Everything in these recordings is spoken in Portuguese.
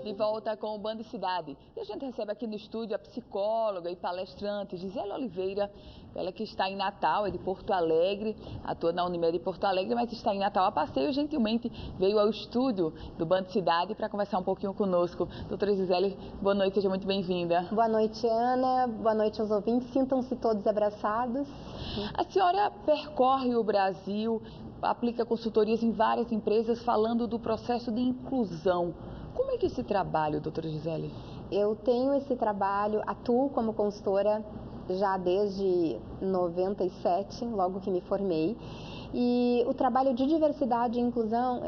De volta com o Band Cidade. E a gente recebe aqui no estúdio a psicóloga e palestrante Gisele Oliveira, ela que está em Natal, é de Porto Alegre, atua na Unimed de Porto Alegre, mas está em Natal a passeio, gentilmente veio ao estúdio do Band Cidade para conversar um pouquinho conosco. Doutora Gisele, boa noite, seja muito bem-vinda. Boa noite, Ana, boa noite aos ouvintes, sintam-se todos abraçados. A senhora percorre o Brasil, aplica consultorias em várias empresas falando do processo de inclusão. Como é que esse trabalho, doutora Gisele? Eu tenho esse trabalho, atuo como consultora já desde 97, logo que me formei. E o trabalho de diversidade e inclusão,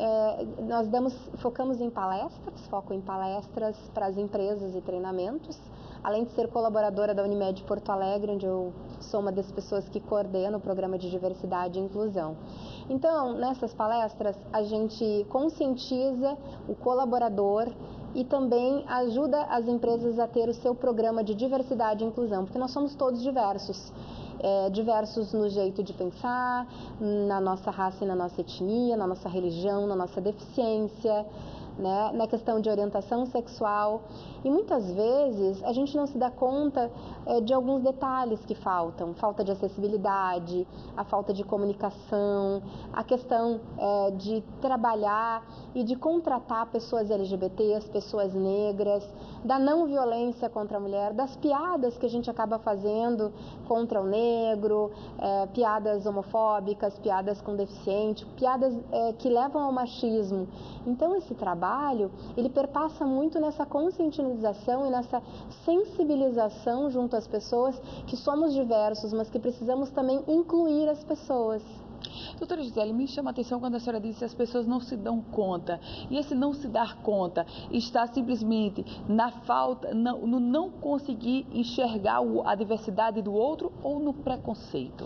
nós focamos em palestras, foco em palestras para as empresas e treinamentos, além de ser colaboradora da Unimed Porto Alegre, onde eu sou uma das pessoas que coordena o programa de diversidade e inclusão. Então, nessas palestras, a gente conscientiza o colaborador e também ajuda as empresas a ter o seu programa de diversidade e inclusão, porque nós somos todos diversos. Diversos no jeito de pensar, na nossa raça e na nossa etnia, na nossa religião, na nossa deficiência, né, na questão de orientação sexual. E muitas vezes a gente não se dá conta de alguns detalhes que faltam. Falta de acessibilidade, a falta de comunicação, a questão de trabalhar e de contratar pessoas LGBTs, pessoas negras, da não violência contra a mulher, das piadas que a gente acaba fazendo contra o negro, piadas homofóbicas, piadas com deficiente, piadas que levam ao machismo. Então esse trabalho, ele perpassa muito nessa conscientização e nessa sensibilização junto às pessoas que somos diversos, mas que precisamos também incluir as pessoas. Doutora Gisele, me chama a atenção quando a senhora disse que as pessoas não se dão conta. E esse não se dar conta está simplesmente na falta, no não conseguir enxergar a diversidade do outro ou no preconceito?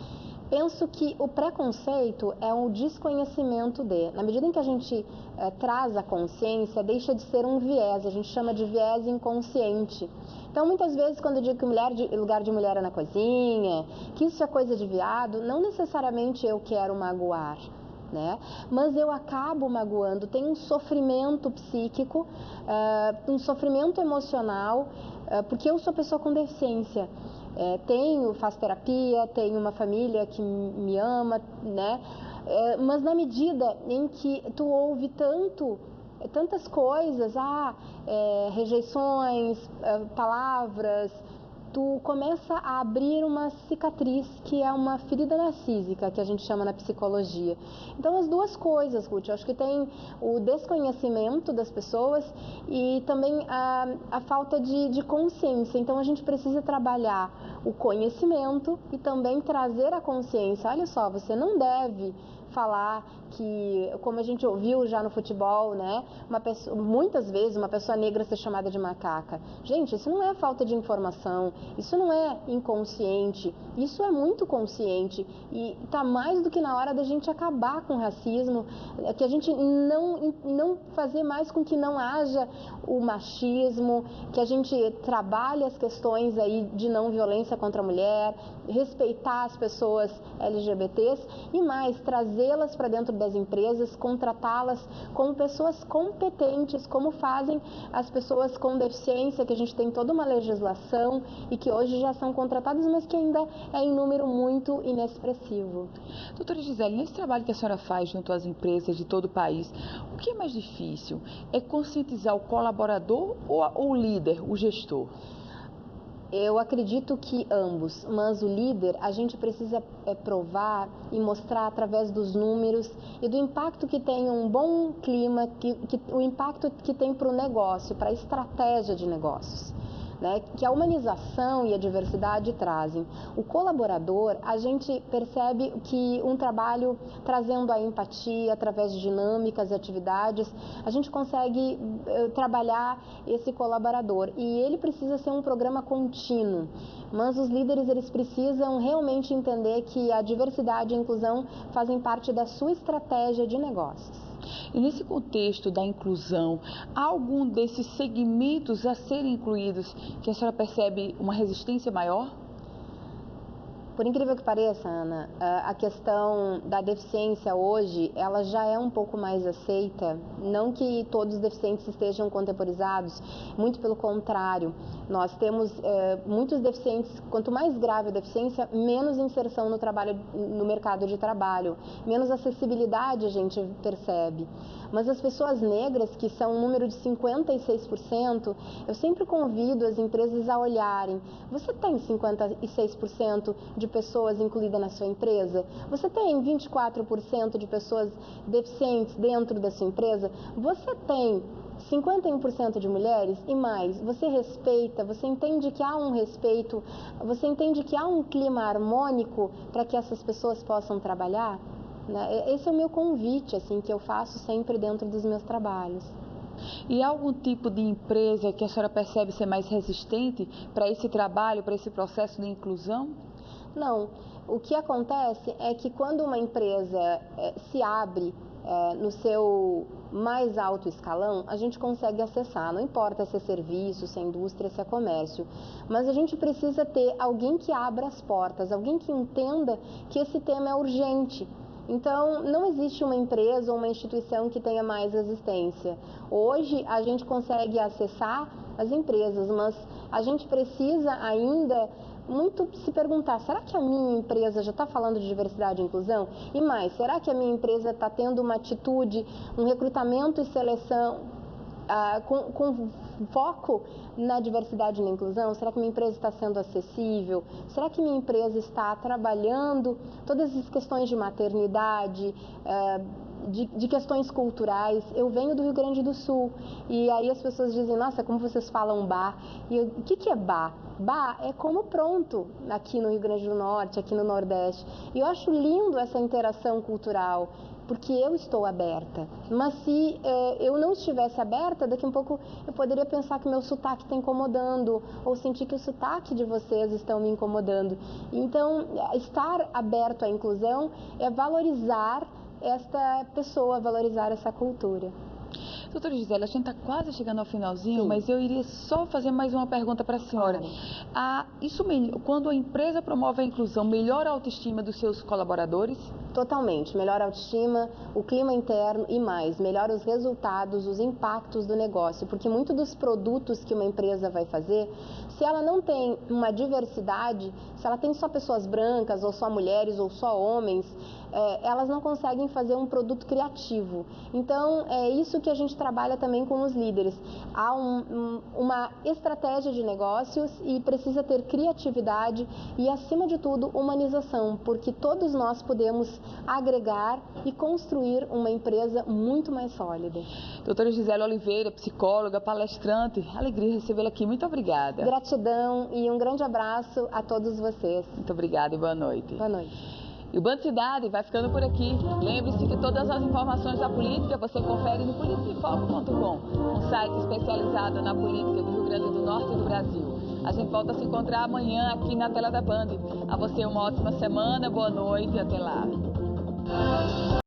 Penso que o preconceito é um desconhecimento na medida em que a gente traz a consciência, deixa de ser um viés, a gente chama de viés inconsciente. Então, muitas vezes, quando eu digo que lugar de mulher é na cozinha, que isso é coisa de viado, não necessariamente eu quero magoar, né? Mas eu acabo magoando, tem um sofrimento psíquico, um sofrimento emocional, porque eu sou pessoa com deficiência. Faço terapia, tenho uma família que me ama, né? Mas na medida em que tu ouve tantas coisas, rejeições, palavras, tu começa a abrir uma cicatriz que é uma ferida narcísica, que a gente chama na psicologia. Então as duas coisas, Ruth, eu acho que tem o desconhecimento das pessoas e também a falta de consciência. Então a gente precisa trabalhar o conhecimento e também trazer a consciência. Olha só, você não deve falar que, como a gente ouviu já no futebol, né, muitas vezes uma pessoa negra ser chamada de macaca. Gente, isso não é falta de informação, isso não é inconsciente, isso é muito consciente e está mais do que na hora da gente acabar com o racismo, que a gente não fazer mais com que não haja o machismo, que a gente trabalhe as questões aí de não violência contra a mulher, respeitar as pessoas LGBTs e mais, trazê-las para dentro das empresas, contratá-las como pessoas competentes, como fazem as pessoas com deficiência, que a gente tem toda uma legislação e que hoje já são contratadas, mas que ainda é em número muito inexpressivo. Doutora Gisele, nesse trabalho que a senhora faz junto às empresas de todo o país, o que é mais difícil? É conscientizar o colaborador ou o líder, o gestor? Eu acredito que ambos, mas o líder a gente precisa provar e mostrar através dos números e do impacto que tem um bom clima, o impacto que tem para o negócio, para a estratégia de negócios, né, que a humanização e a diversidade trazem. O colaborador, a gente percebe que um trabalho trazendo a empatia através de dinâmicas e atividades, a gente consegue trabalhar esse colaborador e ele precisa ser um programa contínuo. Mas os líderes, eles precisam realmente entender que a diversidade e a inclusão fazem parte da sua estratégia de negócios. E nesse contexto da inclusão, há algum desses segmentos a serem incluídos que a senhora percebe uma resistência maior? Por incrível que pareça, Ana, a questão da deficiência hoje, ela já é um pouco mais aceita. Não que todos os deficientes estejam contemporizados, muito pelo contrário. Nós temos muitos deficientes, quanto mais grave a deficiência, menos inserção no trabalho, no mercado de trabalho, menos acessibilidade a gente percebe. Mas as pessoas negras, que são um número de 56%, eu sempre convido as empresas a olharem. Você tem 56% de pessoas incluídas na sua empresa? Você tem 24% de pessoas deficientes dentro da sua empresa? Você tem 51% de mulheres e mais? Você respeita? Você entende que há um respeito? Você entende que há um clima harmônico para que essas pessoas possam trabalhar? Esse é o meu convite, assim, que eu faço sempre dentro dos meus trabalhos. E há algum tipo de empresa que a senhora percebe ser mais resistente para esse trabalho, para esse processo de inclusão? Não. O que acontece é que quando uma empresa se abre no seu mais alto escalão, a gente consegue acessar, não importa se é serviço, se é indústria, se é comércio, mas a gente precisa ter alguém que abra as portas, alguém que entenda que esse tema é urgente. Então, não existe uma empresa ou uma instituição que tenha mais resistência. Hoje, a gente consegue acessar as empresas, mas a gente precisa ainda muito se perguntar, será que a minha empresa já está falando de diversidade e inclusão? E mais, será que a minha empresa está tendo uma atitude, um recrutamento e seleção com foco na diversidade e na inclusão? Será que minha empresa está sendo acessível? Será que minha empresa está trabalhando todas as questões de maternidade, de questões culturais? Eu venho do Rio Grande do Sul e aí as pessoas dizem, nossa, como vocês falam bar? E o que é bar? Bar é como pronto aqui no Rio Grande do Norte, aqui no Nordeste. E eu acho lindo essa interação cultural, porque eu estou aberta. Mas se eu não estivesse aberta, daqui a um pouco eu poderia pensar que meu sotaque está incomodando, ou sentir que o sotaque de vocês estão me incomodando. Então, estar aberto à inclusão é valorizar esta pessoa, valorizar essa cultura. Doutora Gisele, a gente está quase chegando ao finalzinho, Sim. Mas eu iria só fazer mais uma pergunta para a senhora. Claro. Quando a empresa promove a inclusão, melhora a autoestima dos seus colaboradores? Totalmente, melhora a autoestima, o clima interno e mais, melhora os resultados, os impactos do negócio, porque muitos dos produtos que uma empresa vai fazer, se ela não tem uma diversidade, se ela tem só pessoas brancas, ou só mulheres, ou só homens, elas não conseguem fazer um produto criativo. Então, é isso que a gente trabalha também com os líderes. Há uma estratégia de negócios e precisa ter criatividade e, acima de tudo, humanização, porque todos nós podemos agregar e construir uma empresa muito mais sólida. Doutora Gisele Oliveira, psicóloga, palestrante, alegria recebê-la aqui. Muito obrigada. Gratidão e um grande abraço a todos vocês. Muito obrigada e boa noite. Boa noite. E o Band Cidade vai ficando por aqui. Lembre-se que todas as informações da política você confere no politicainfoco.com, um site especializado na política do Rio Grande do Norte e do Brasil. A gente volta a se encontrar amanhã aqui na tela da Band. A você uma ótima semana, boa noite e até lá.